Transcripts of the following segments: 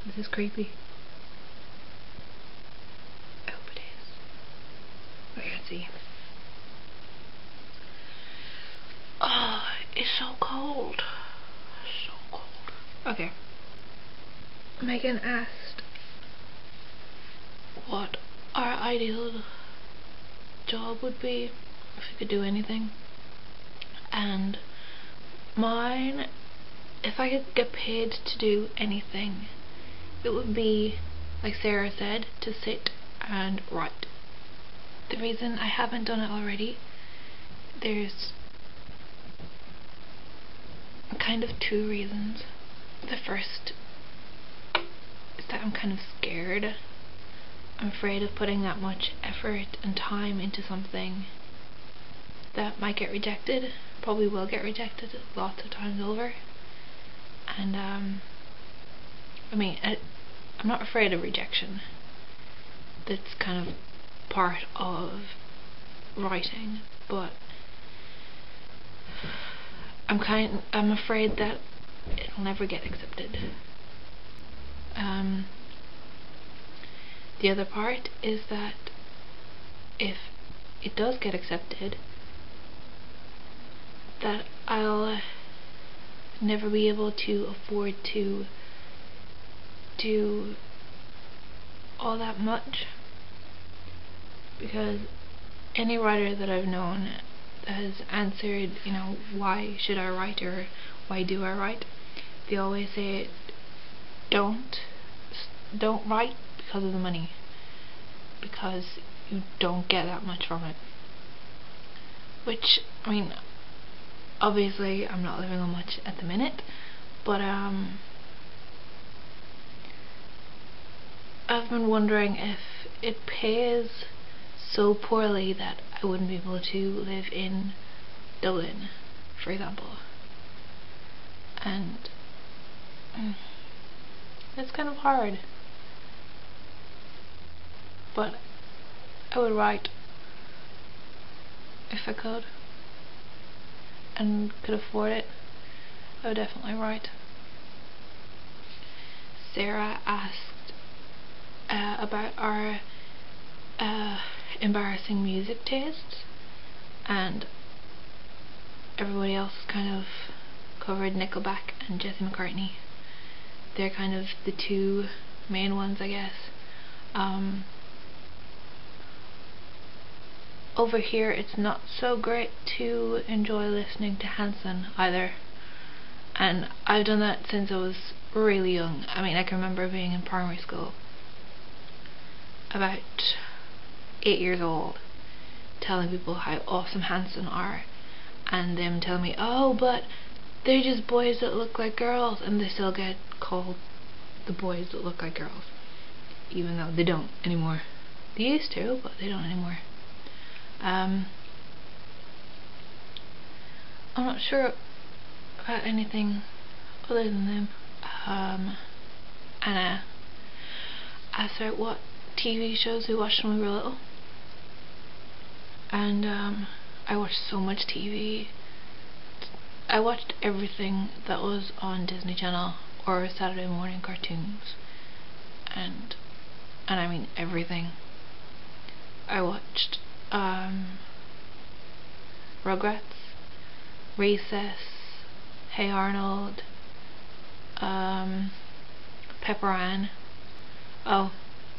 This is creepy. I hope it is. I can't see. Oh, it's so cold. So cold. Okay. Megan asked what our ideal job would be if we could do anything. And mine, if I could get paid to do anything, it would be, like Sarah said, to sit and write. The reason I haven't done it already, there's kind of two reasons. The first is that I'm kind of scared. I'm afraid of putting that much effort and time into something that might get rejected, probably will get rejected lots of times over. And I mean, I'm not afraid of rejection. That's kind of part of writing, but I'm afraid that it'll never get accepted. The other part is that if it does get accepted, that I'll never be able to afford to do all that much, because any writer that I've known that has answered, you know, why should I write or why do I write, they always say don't write because of the money, because you don't get that much from it. Which, I mean, obviously I'm not living on much at the minute, but I've been wondering if it pays so poorly that I wouldn't be able to live in Dublin, for example. And it's kind of hard, but I would write if I could and could afford it. I would definitely write. Sarah asked about our embarrassing music tastes, and everybody else kind of covered Nickelback and Jesse McCartney. They're kind of the two main ones, I guess. Over here it's not so great to enjoy listening to Hanson either, and I've done that since I was really young. I mean, I can remember being in primary school, about 8 years old, telling people how awesome Hanson are, and them telling me, oh, but they're just boys that look like girls, and they still get called the boys that look like girls, even though they don't anymore. They used to, but they don't anymore. I'm not sure about anything other than them. Anna asked about what TV shows we watched when we were little, and I watched so much TV. I watched everything that was on Disney Channel or Saturday morning cartoons, and I mean everything. I watched Rugrats, Recess, Hey Arnold, Pepper Ann. Oh,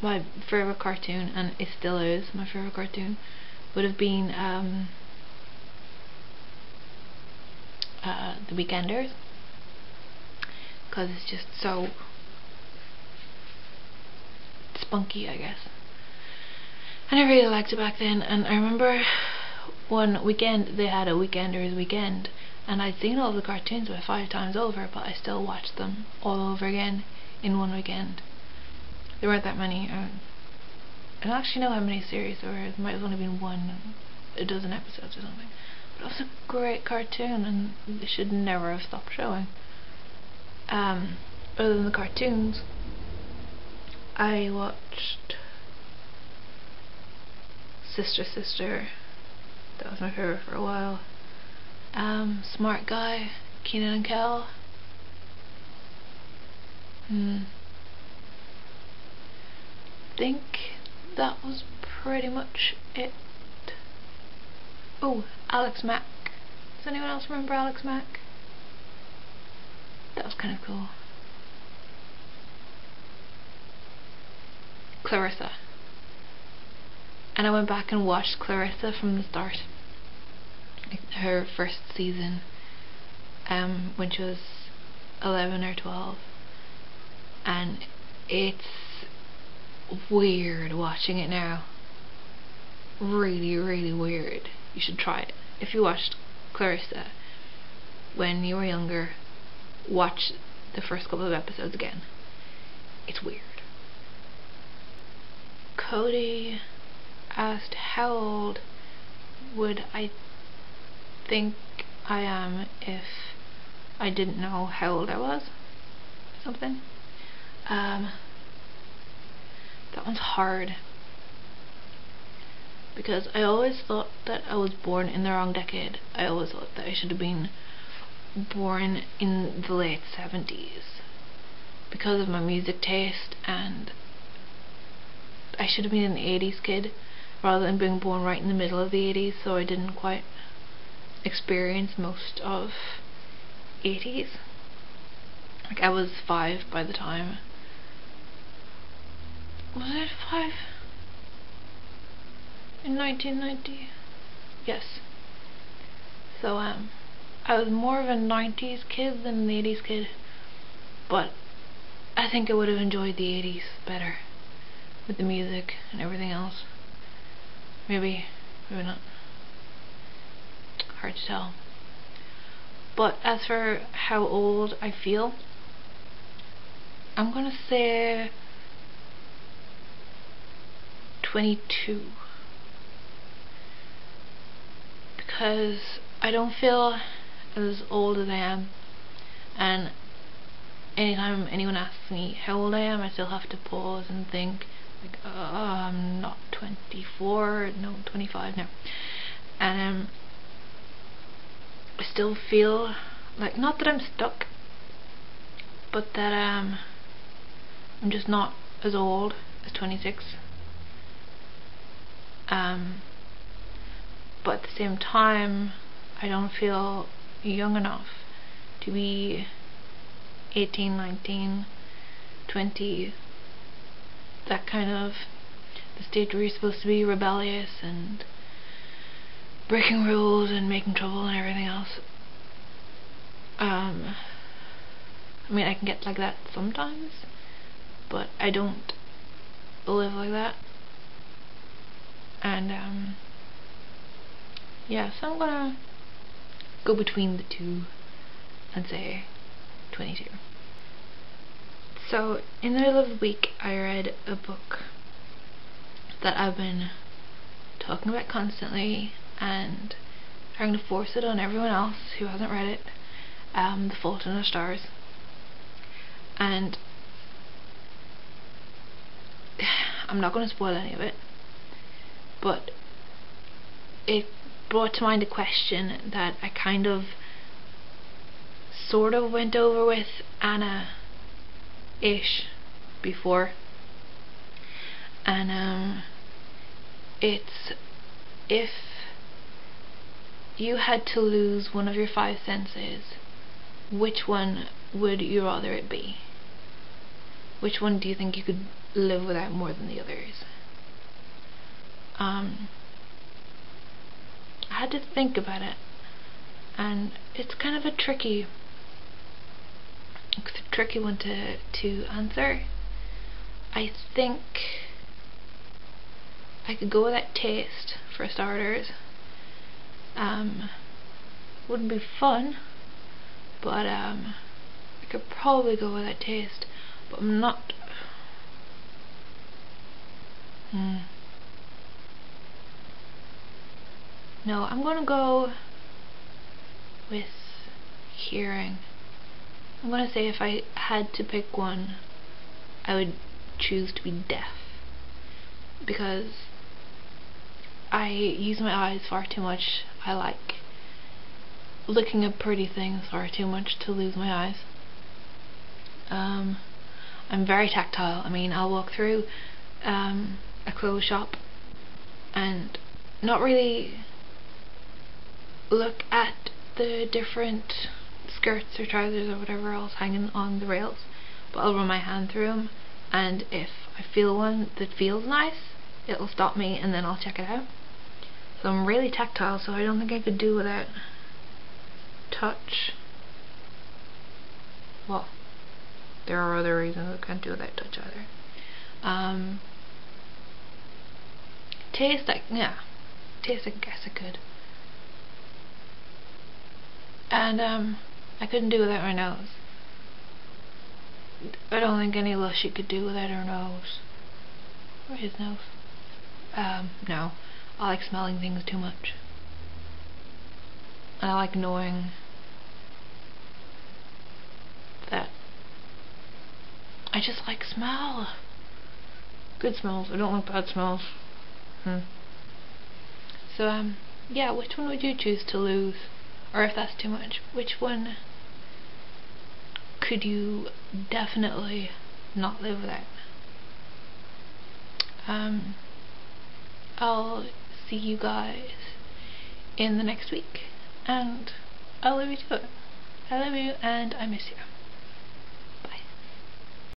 my favourite cartoon, and it still is my favourite cartoon, would have been The Weekenders, because it's just so spunky, I guess. And I really liked it back then, and I remember one weekend they had a Weekenders weekend, and I'd seen all the cartoons about 5 times over, but I still watched them all over again in one weekend. There weren't that many. I don't actually know how many series there were. It might have only been a dozen episodes or something. But it was a great cartoon, and they should never have stopped showing. Other than the cartoons, I watched Sister Sister. That was my favourite for a while. Smart Guy, Kenan and Kel. think that was pretty much it. Oh, Alex Mack. Does anyone else remember Alex Mack? That was kind of cool. Clarissa. And I went back and watched Clarissa from the start. Her first season, when she was 11 or 12. And it's weird watching it now. Really, really weird. You should try it. If you watched Clarissa when you were younger, watch the first couple of episodes again. It's weird. Cody asked how old would I think I am if I didn't know how old I was. Something. That one's hard, because I always thought that I was born in the wrong decade. I always thought that I should have been born in the late 70s because of my music taste, and I should have been an 80s kid rather than being born right in the middle of the 80s, so I didn't quite experience most of 80s. Like, I was 5 by the time. Was it 5? In 1990? Yes. So, I was more of a 90s kid than an 80s kid, but I think I would have enjoyed the 80s better with the music and everything else. Maybe not. Hard to tell. But as for how old I feel, I'm gonna say 22, because I don't feel as old as I am, and anytime anyone asks me how old I am, I still have to pause and think, like, I'm not 24, no, 25 now. And I still feel like, not that I'm stuck, but that I'm just not as old as 26. But at the same time, I don't feel young enough to be 18, 19, 20, that kind of the stage where you're supposed to be rebellious and breaking rules and making trouble and everything else. I mean, I can get like that sometimes, but I don't live like that. And yeah, so I'm gonna go between the two and say 22. So in the middle of the week, I read a book that I've been talking about constantly and trying to force it on everyone else who hasn't read it, The Fault in Our Stars. And I'm not going to spoil any of it, but it brought to mind a question that I kind of sort of went over with Anna-ish before, and it's, if you had to lose one of your 5 senses, which one would you rather it be? Which one do you think you could live without more than the others? I had to think about it, and it's kind of a tricky one to answer. I think I could go with that taste for starters. Wouldn't be fun, but I could probably go with that taste, but I'm not. No, I'm gonna go with hearing. I'm gonna say if I had to pick one, I would choose to be deaf, because I use my eyes far too much. I like looking at pretty things far too much to lose my eyes. I'm very tactile. I mean, I'll walk through a clothes shop and not really look at the different skirts or trousers or whatever else hanging on the rails, but I'll run my hand through them, and if I feel one that feels nice, it'll stop me and then I'll check it out. So I'm really tactile, so I don't think I could do without touch. Well, there are other reasons I can't do without touch either. Taste, taste I guess I could. And I couldn't do without my nose. I don't think any Lushy could do without her nose. Or his nose. No. I like smelling things too much. And I like knowing that I just like smell. Good smells. I don't like bad smells. So, yeah, which one would you choose to lose? Or if that's too much, which one could you definitely not live without? I'll see you guys in the next week, and I love you too. I love you and I miss you.